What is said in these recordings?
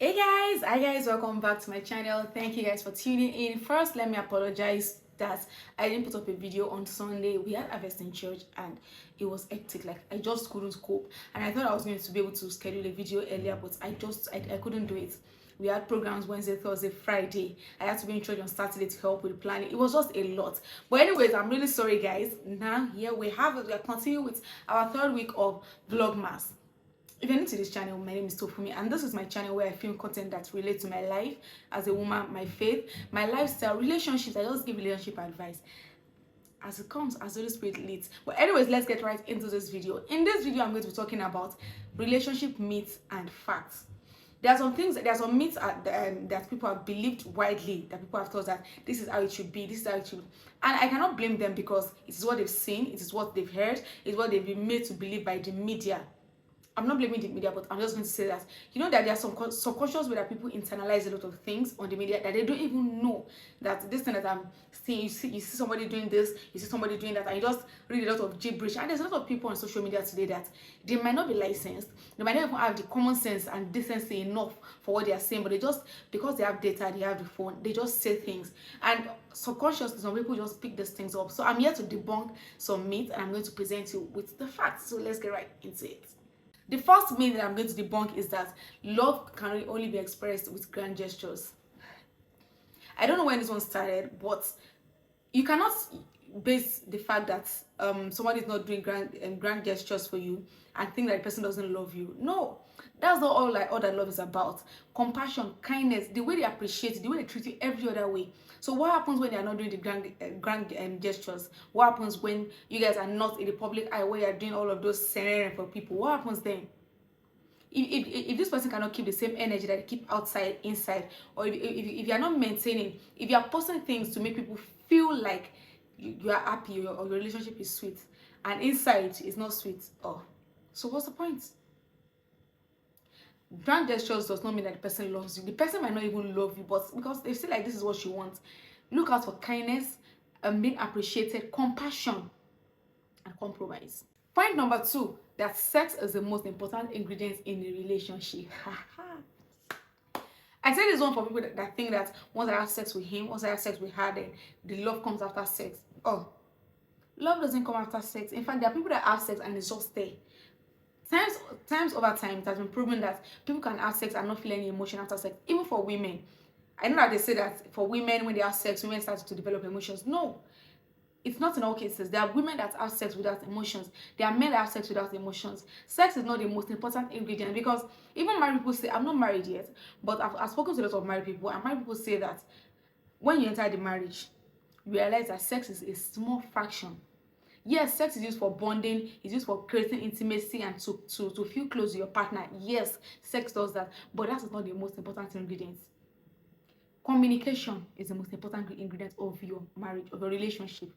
Hi guys, welcome back to my channel. Thank you guys for tuning in. First, let me apologize that I didn't put up a video on Sunday. We had harvest in church and it was hectic. Like, I just couldn't cope, and I thought I was going to be able to schedule a video earlier, but I couldn't do it. We had programs Wednesday, Thursday, Friday. I had to be in church on Saturday to help with the planning. It was just a lot. But anyways, I'm really sorry guys. Now here we are continuing with our third week of Vlogmas. If you're new to this channel, my name is Tofumi, and this is my channel where I film content that relates to my life as a woman, my faith, my lifestyle, relationships. I just give relationship advice as it comes, as the Holy Spirit leads. But anyways, let's get right into this video. In this video, I'm going to be talking about relationship myths and facts. There are some myths that people have believed widely, that people have thought that this is how it should be, this is how it should be. And I cannot blame them because it is what they've seen, it is what they've heard, it is what they've been made to believe by the media. I'm not blaming the media, but I'm just going to say that, that there are some subconscious way that people internalize a lot of things on the media that they don't even know that this thing that I'm seeing, you see somebody doing this, you see somebody doing that, and you just read a lot of gibberish. And there's a lot of people on social media today that they might not be licensed, they might not even have the common sense and decency enough for what they are saying, but they just, because they have data, they have the phone, they just say things. And subconsciously, some people just pick these things up. So I'm here to debunk some myths, and I'm going to present you with the facts. So let's get right into it. The first myth that I'm going to debunk is that love can only be expressed with grand gestures. I don't know when this one started, but you cannot base the fact that somebody is not doing grand gestures for you and think that the person doesn't love you. No, that's not all that love is about. Compassion, kindness, the way they appreciate it, the way they treat you every other way. So what happens when they are not doing the grand gestures? What happens when you guys are not in the public eye, where you are doing all of those scenarios for people? What happens then? If this person cannot keep the same energy that they keep outside, inside, or if you are not maintaining, if you are posting things to make people feel like you are happy or your relationship is sweet, and inside is not sweet, so what's the point? Grand gestures does not mean that the person loves you. The person might not even love you, but because they feel like this is what you want. Look out for kindness, being appreciated, compassion, and compromise. Point number 2, that sex is the most important ingredient in a relationship. I say this one for people that think that once I have sex with him, once I have sex with her, then the love comes after sex. Oh, love doesn't come after sex. In fact, there are people that have sex and it's just there. Times over time, it has been proven that people can have sex and not feel any emotion after sex, even for women. I know that they say that for women, when they have sex, women start to develop emotions. No, it's not in all cases. There are women that have sex without emotions. There are men that have sex without emotions. Sex is not the most important ingredient, because even married people say, I'm not married yet, but I've spoken to a lot of married people, and married people say that when you enter the marriage, you realize that sex is a small fraction. Yes, sex is used for bonding, it's used for creating intimacy and to feel close to your partner. Yes, sex does that, but that is not the most important ingredient. Communication is the most important ingredient of your marriage, of your relationship.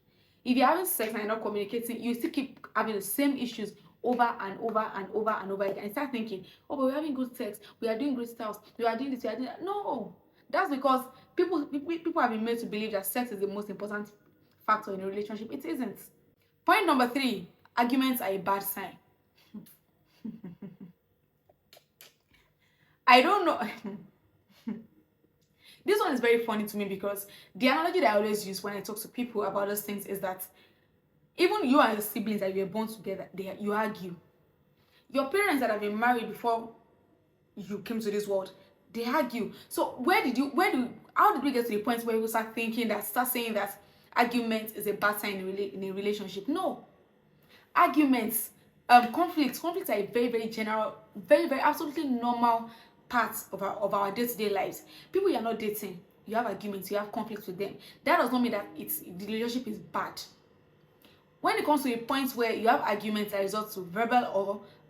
If you're having sex and you're not communicating, you still keep having the same issues over and over and over and over again, and start thinking, oh, but we're having good sex, we are doing great stuff, we are doing this, we are doing that. No, that's because people have been made to believe that sex is the most important factor in a relationship. It isn't. Point number 3, arguments are a bad sign. I don't know. This one is very funny to me, because the analogy that I always use when I talk to people about those things is that even you and your siblings that you were born together, you argue. Your parents that have been married before you came to this world, they argue. So how did we get to the point where we start saying that argument is a bad sign in a relationship? No. Arguments, conflicts are a very, very general, very, very absolutely normal part of our day-to-day lives. People you are not dating, you have arguments, you have conflicts with them. That does not mean that the relationship is bad. When it comes to a point where you have arguments that result to verbal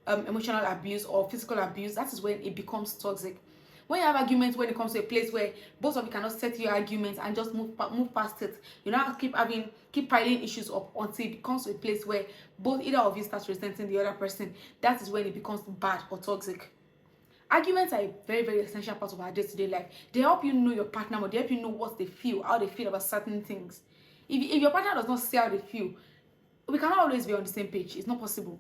or emotional abuse or physical abuse, that is when it becomes toxic. When you have arguments, when it comes to a place where both of you cannot settle your arguments and just move past it, you now keep piling issues up until it becomes to a place where either of you starts resenting the other person. That is when it becomes bad or toxic. Arguments are a very, very essential part of our day-to-day life. They help you know your partner more. They help you know what they feel, how they feel about certain things. If your partner does not say how they feel, we cannot always be on the same page. It's not possible.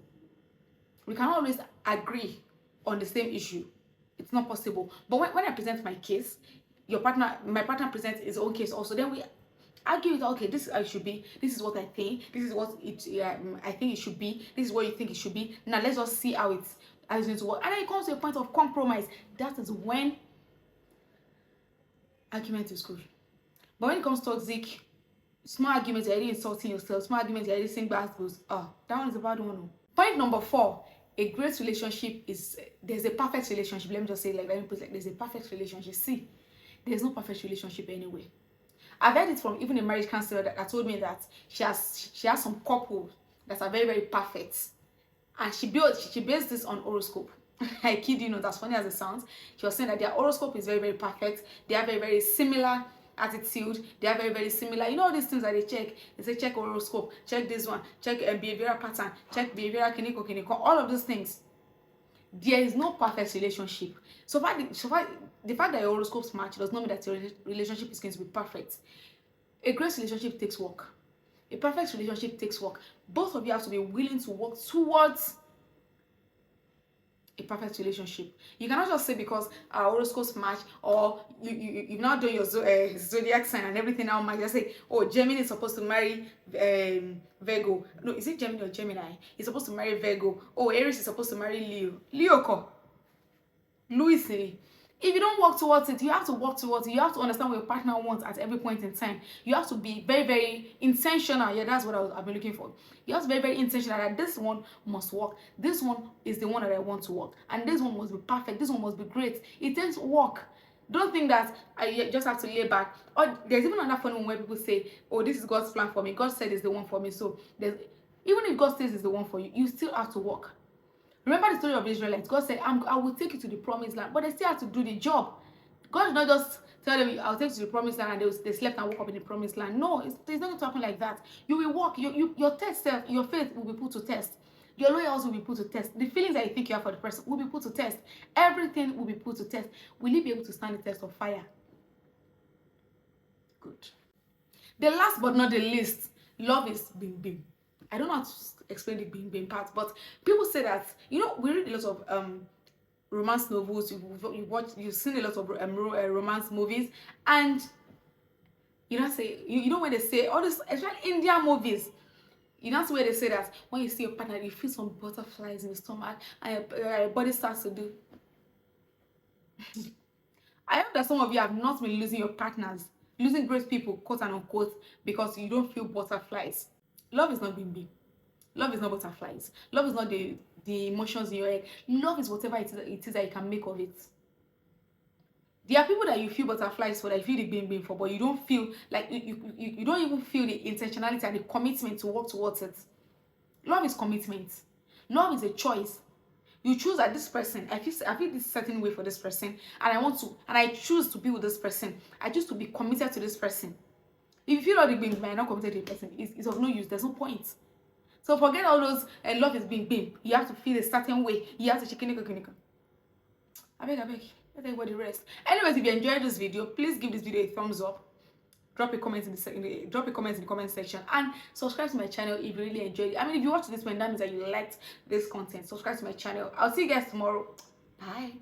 We cannot always agree on the same issue. It's not possible. But when I present my case, my partner presents his own case also. Then we argue it. Okay, this is how it should be. This is what I think. This is what I think it should be. This is what you think it should be. Now let's just see how it's going to work. And then it comes to a point of compromise. That is when argument is good. But when it comes to toxic, small arguments, you're already insulting yourself. Small arguments, you're already saying bad words. Oh, that one is a bad one. Point number 4. A great relationship is, there's a perfect relationship. Let me just say let me put it like, there's a perfect relationship. See, there's no perfect relationship anyway. I've heard it from even a marriage counselor that told me that she has some couples that are very, very perfect. And she based this on horoscope. I kid you not, as funny as it sounds. She was saying that their horoscope is very, very perfect. They have very, very similar attitude. They are very, very similar. You know all these things that they check. They say check horoscope, check this one, check behavioral pattern, check behavioral kiniko. All of those things. There is no perfect relationship. So far, the fact that your horoscopes match does not mean that your relationship is going to be perfect. A great relationship takes work. A perfect relationship takes work. Both of you have to be willing to work towards a perfect relationship. You cannot just say because our horoscopes match, or you've now done your zodiac sign and everything now match. Just say, oh, Gemini is supposed to marry Virgo. No, is it Gemini or Gemini? He's supposed to marry Virgo. Oh, Aries is supposed to marry Leo. Louis. If you don't work towards it, you have to work towards it. You have to understand what your partner wants at every point in time. You have to be very, very intentional. Yeah, that's what I've been looking for. You have to be very, very intentional that this one must work. This one is the one that I want to work. And this one must be perfect. This one must be great. It takes work. Don't think that I just have to lay back. Or there's even another funny one where people say, oh, this is God's plan for me. God said it's the one for me. So even if God says it's the one for you, you still have to work. Remember the story of the Israelites. God said, I will take you to the promised land. But they still have to do the job. God did not just tell them, I'll take you to the promised land, and they slept and woke up in the promised land. No, it's not going to happen like that. You will walk. Your test, your faith will be put to test. Your loyalty will be put to test. The feelings that you think you have for the person will be put to test. Everything will be put to test. Will you be able to stand the test of fire? Good. The last but not the least, love is bing. I don't know how to explain the bing part, but people say that, we read a lot of romance novels, you've seen a lot of romance movies, and when they say all this, especially Indian movies, that's where they say that when you see your partner, you feel some butterflies in the stomach and your body starts to do. I hope that some of you have not been losing your partners, losing great people, quote and unquote, because you don't feel butterflies. Love is not bing. Love is not butterflies. Love is not the emotions in your head. Love is whatever it is that you can make of it. There are people that you feel butterflies for, that you feel the bing for, but you don't feel like you don't even feel the intentionality and the commitment to work towards it. Love is commitment. Love is a choice. You choose that this person, I feel this certain way for this person, and I choose to be with this person. I choose to be committed to this person. If you feel all the bing, but you're not committed to a person, it's of no use. There's no point. So forget all those love is bing. You have to feel a certain way. You have to chicken. I beg. Let everybody rest. Anyways, if you enjoyed this video, please give this video a thumbs up. Drop a comment in the comment section, and subscribe to my channel if you really enjoyed it. I mean, if you watch this one, that means that you liked this content. Subscribe to my channel. I'll see you guys tomorrow. Bye.